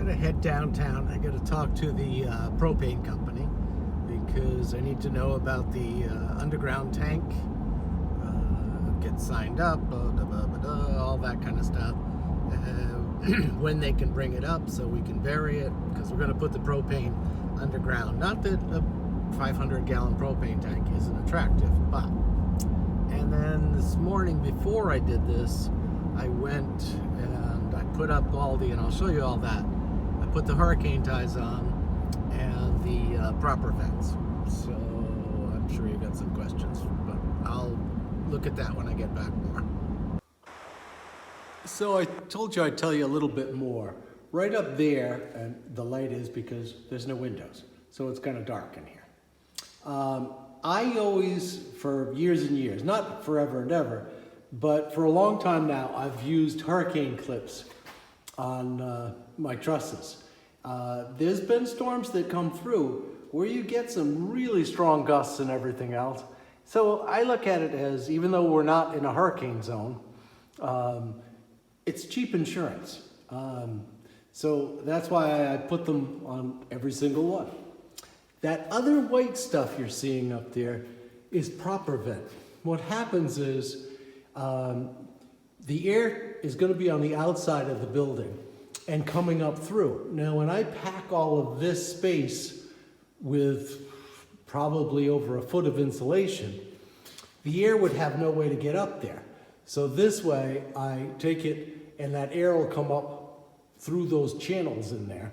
gotta head downtown. I gotta talk to the propane company because I need to know about the underground tank. Get signed up, all that kind of stuff. When they can bring it up so we can vary it, because we're gonna put the propane underground. Not that a 500-gallon propane tank isn't attractive, but. And then this morning before I did this, I went and I put up all the, and I'll show you all that. I put the hurricane ties on and the proper vents. So I'm sure you got some questions, but I'll look at that when I get back more. So I told you I'd tell you a little bit more. Right up there, and the light is because there's no windows, so it's kind of dark in here. I always, for years and years, not forever and ever, but for a long time now, I've used hurricane clips on my trusses. There's been storms that come through where you get some really strong gusts and everything else. So I look at it as, even though we're not in a hurricane zone, it's cheap insurance. So that's why I put them on every single one. That other white stuff you're seeing up there is proper vent. What happens is the air is going to be on the outside of the building and coming up through. Now, when I pack all of this space with probably over a foot of insulation, the air would have no way to get up there. So this way, I take it and that air will come up through those channels in there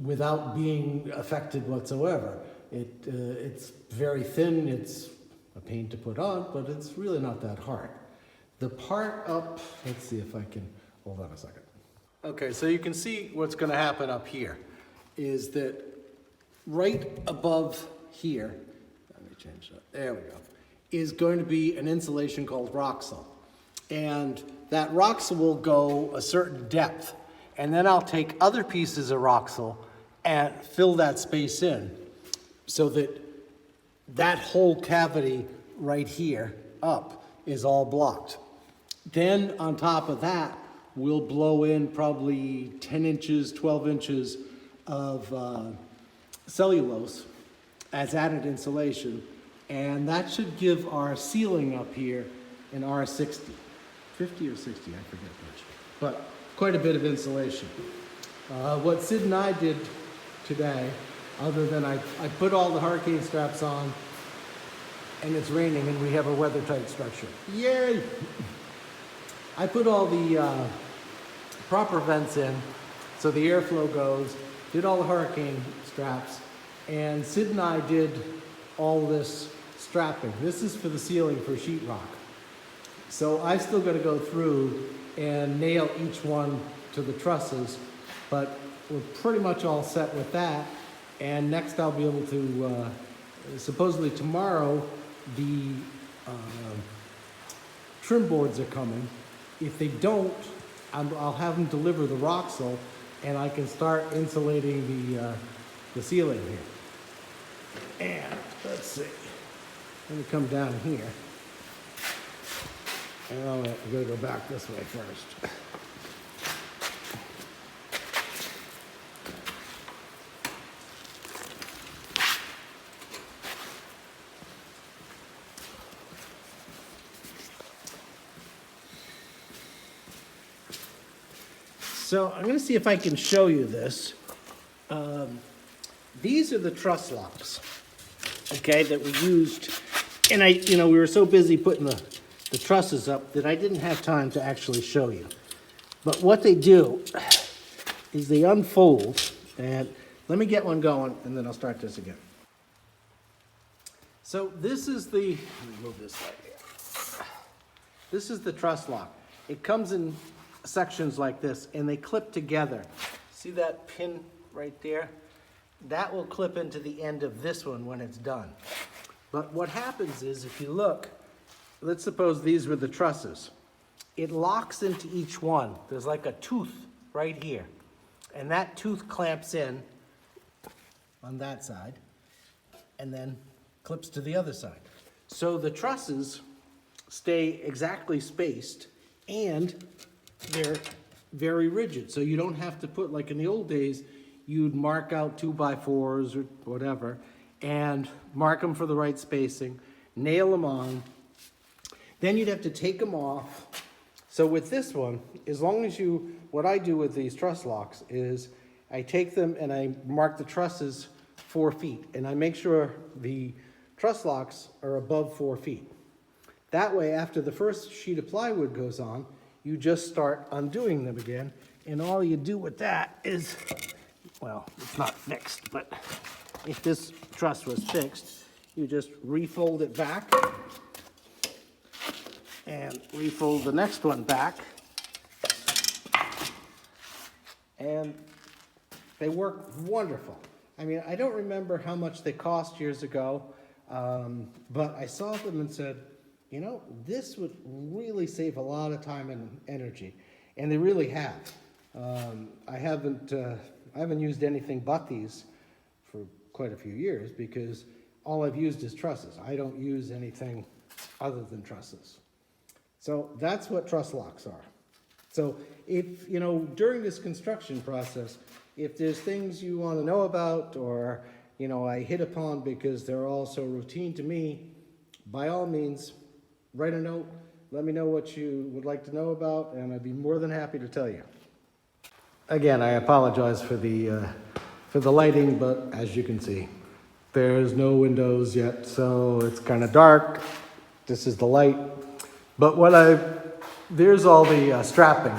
without being affected whatsoever. It's very thin, it's a pain to put on, but it's really not that hard. The part up, let's see if I can, hold on a second. Okay, so you can see what's gonna happen up here is that right above here, let me change that, there we go, is going to be an insulation called Roxol. And that Roxol will go a certain depth. And then I'll take other pieces of Roxol and fill that space in so that that whole cavity right here up is all blocked. Then on top of that, we'll blow in probably 10 inches, 12 inches of cellulose as added insulation. And that should give our ceiling up here an R60. 50 or 60, I forget which. But quite a bit of insulation. What Sid and I did today, other than I put all the hurricane straps on, and it's raining and we have a weather-tight structure. Yay! I put all the proper vents in, so the airflow goes, did all the hurricane straps, and Sid and I did all this strapping. This is for the ceiling for sheetrock. So I still got to go through and nail each one to the trusses, but we're pretty much all set with that. And next I'll be able to, supposedly tomorrow, the trim boards are coming. If they don't, I'll have them deliver the Roxol and I can start insulating the ceiling here. And let's see, let me come down here. And I'm gonna go back this way first. So I'm going to see if I can show you this. These are the truss locks, okay, that we used. And we were so busy putting the trusses up that I didn't have time to actually show you. But what they do is they unfold, and let me get one going and then I'll start this again. So this is let me move this right here. This is the truss lock. It comes in sections like this and they clip together. See that pin right there? That will clip into the end of this one when it's done. But what happens is, if you look, let's suppose these were the trusses. It locks into each one. There's like a tooth right here. And that tooth clamps in on that side and then clips to the other side. So the trusses stay exactly spaced and they're very rigid. So you don't have to put, like in the old days, you'd mark out 2x4s or whatever, and mark them for the right spacing, nail them on. Then you'd have to take them off. So with this one, as long as what I do with these truss locks is I take them and I mark the trusses 4 feet, and I make sure the truss locks are above 4 feet. That way, after the first sheet of plywood goes on, you just start undoing them again, and all you do with that is, well, it's not fixed, but if this truss was fixed, you just refold it back and refold the next one back, and they work wonderful. I mean, I don't remember how much they cost years ago, but I saw them and said, you know, this would really save a lot of time and energy, and they really have. I haven't used anything but these for quite a few years because all I've used is trusses. I don't use anything other than trusses. So that's what truss locks are. So if, you know, during this construction process, if there's things you want to know about, or, you know, I hit upon because they're all so routine to me, by all means, write a note, let me know what you would like to know about, and I'd be more than happy to tell you. Again, I apologize for the lighting, but as you can see, there's no windows yet, so it's kind of dark. This is the light. But there's all the strapping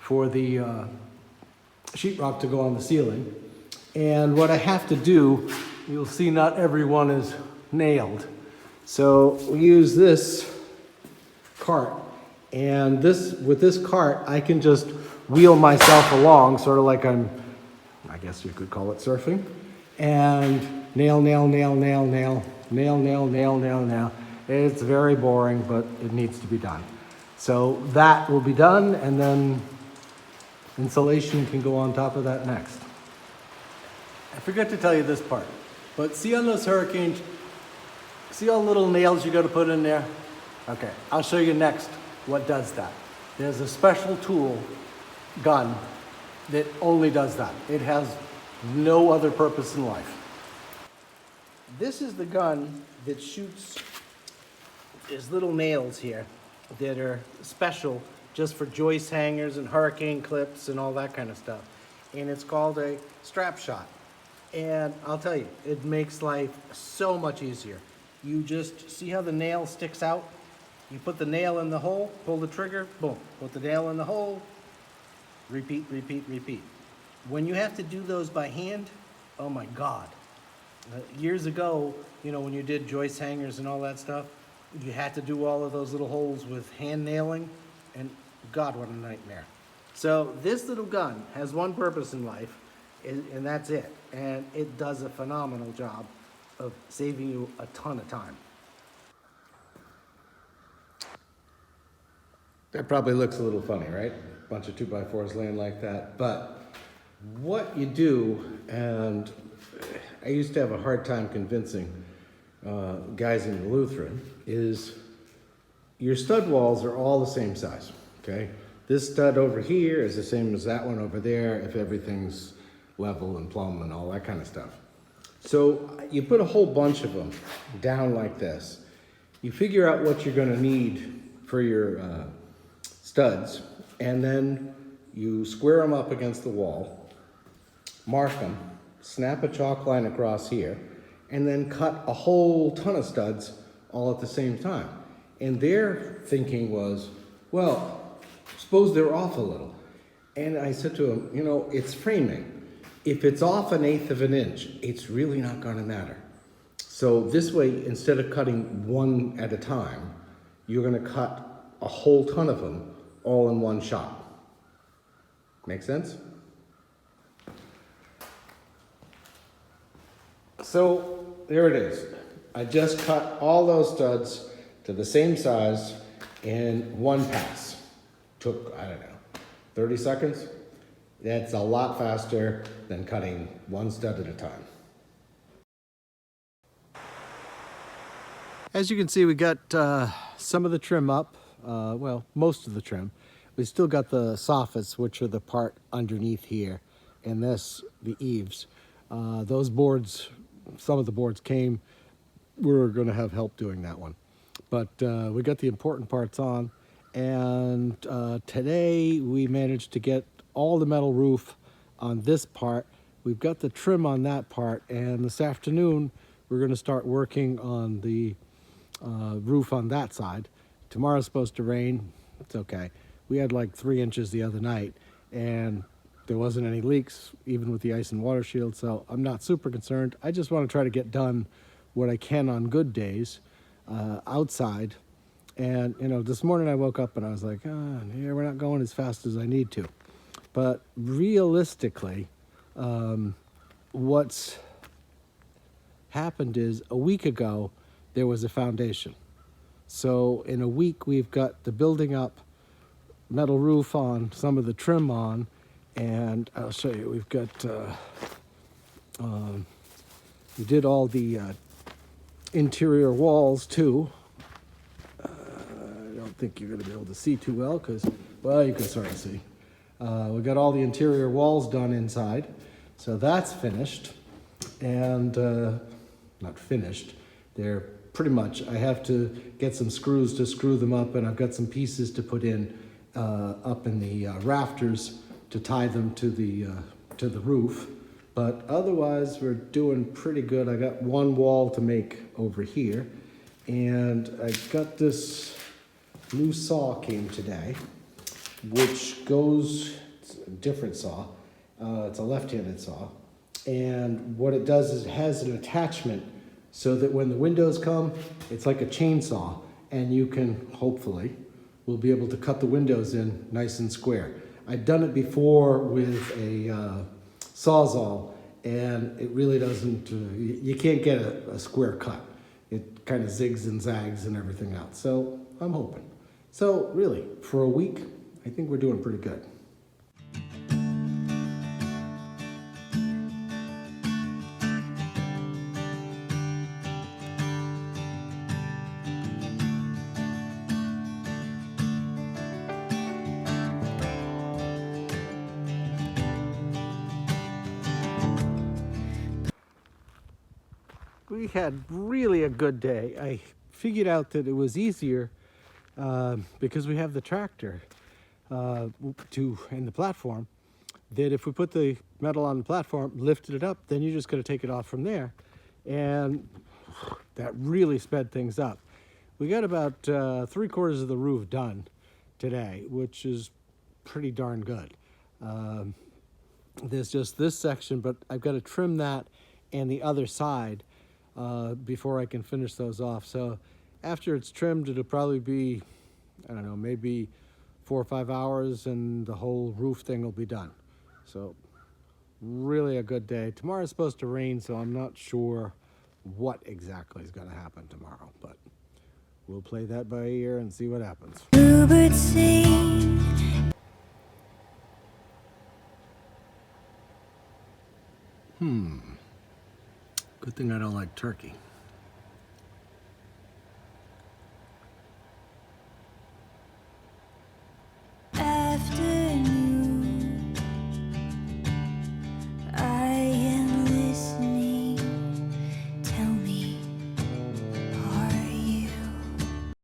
for the sheetrock to go on the ceiling. And what I have to do, you'll see not everyone is nailed. So we use this cart, and with this cart, I can just wheel myself along, sort of like I guess you could call it surfing, and nail, nail, nail, nail, nail, nail, nail, nail, nail, nail. It's very boring, but it needs to be done. So that will be done, and then insulation can go on top of that next. I forgot to tell you this part, but see on those Hurricanes, see all the little nails you got to put in there? Okay, I'll show you next what does that. There's a special tool, gun, that only does that. It has no other purpose in life. This is the gun that shoots. There's little nails here that are special just for joist hangers and hurricane clips and all that kind of stuff. And it's called a strap shot. And I'll tell you, it makes life so much easier. You just see how the nail sticks out? You put the nail in the hole, pull the trigger, boom. Put the nail in the hole, repeat, repeat, repeat. When you have to do those by hand, oh my God. Years ago, you know, when you did joist hangers and all that stuff, you had to do all of those little holes with hand nailing, and God, what a nightmare. So this little gun has one purpose in life, and that's it. And it does a phenomenal job of saving you a ton of time. That probably looks a little funny, right? A bunch of 2x4s laying like that. But what you do, and I used to have a hard time convincing guys in the Lutheran, is your stud walls are all the same size, okay? This stud over here is the same as that one over there if everything's level and plumb and all that kind of stuff. So you put a whole bunch of them down like this. You figure out what you're gonna need for your studs, and then you square them up against the wall, mark them, snap a chalk line across here, and then cut a whole ton of studs all at the same time. And their thinking was, well, suppose they're off a little. And I said to him, you know, it's framing. If it's off 1/8 of an inch, it's really not gonna matter. So this way, instead of cutting one at a time, you're gonna cut a whole ton of them all in one shot. Make sense? So there it is. I just cut all those studs to the same size in one pass. Took, I don't know, 30 seconds? That's a lot faster than cutting one stud at a time. As you can see, we got some of the trim up, well, most of the trim. It We still got the soffits, which are the part underneath here, and this, the eaves. Those boards, some of the boards came. We're going to have help doing that one. But we got the important parts on, and today we managed to get all the metal roof on this part. We've got the trim on that part, and this afternoon we're going to start working on the roof on that side. Tomorrow's supposed to rain. It's okay. We had like 3 inches the other night, and there wasn't any leaks, even with the ice and water shield, so I'm not super concerned. I just want to try to get done what I can on good days outside. And you know, this morning I woke up and I was like, yeah, we're not going as fast as I need to. But realistically, what's happened is a week ago there was a foundation. So in a week we've got the building up, metal roof on, some of the trim on, and I'll show you, we've got we did all the interior walls too. I don't think you're going to be able to see too well because, well, you can sort of see. We got all the interior walls done inside, so that's finished. And not finished, they're pretty much, I have to get some screws to screw them up, and I've got some pieces to put in up in the rafters to tie them to the roof. But otherwise, we're doing pretty good. I got one wall to make over here, and I got this new saw came today, which goes, it's a different saw. It's a left-handed saw, and what it does is it has an attachment so that when the windows come, it's like a chainsaw, and you can, hopefully, will be able to cut the windows in nice and square. I've done it before with a Sawzall, and it really doesn't, you can't get a square cut. It kind of zigs and zags and everything else. So I'm hoping. So really, for a week, I think we're doing pretty good. We had really a good day. I figured out that it was easier because we have the tractor and the platform, that if we put the metal on the platform, lifted it up, then you're just going to take it off from there. And that really sped things up. We got about 3/4 of the roof done today, which is pretty darn good. There's just this section, but I've got to trim that and the other side before I can finish those off. So after it's trimmed, it'll probably be, I don't know, maybe 4 or 5 hours, and the whole roof thing will be done. So really a good day. Tomorrow's supposed to rain, so I'm not sure what exactly is going to happen tomorrow, but we'll play that by ear and see what happens. Bluebird sing. Good thing I don't like turkey.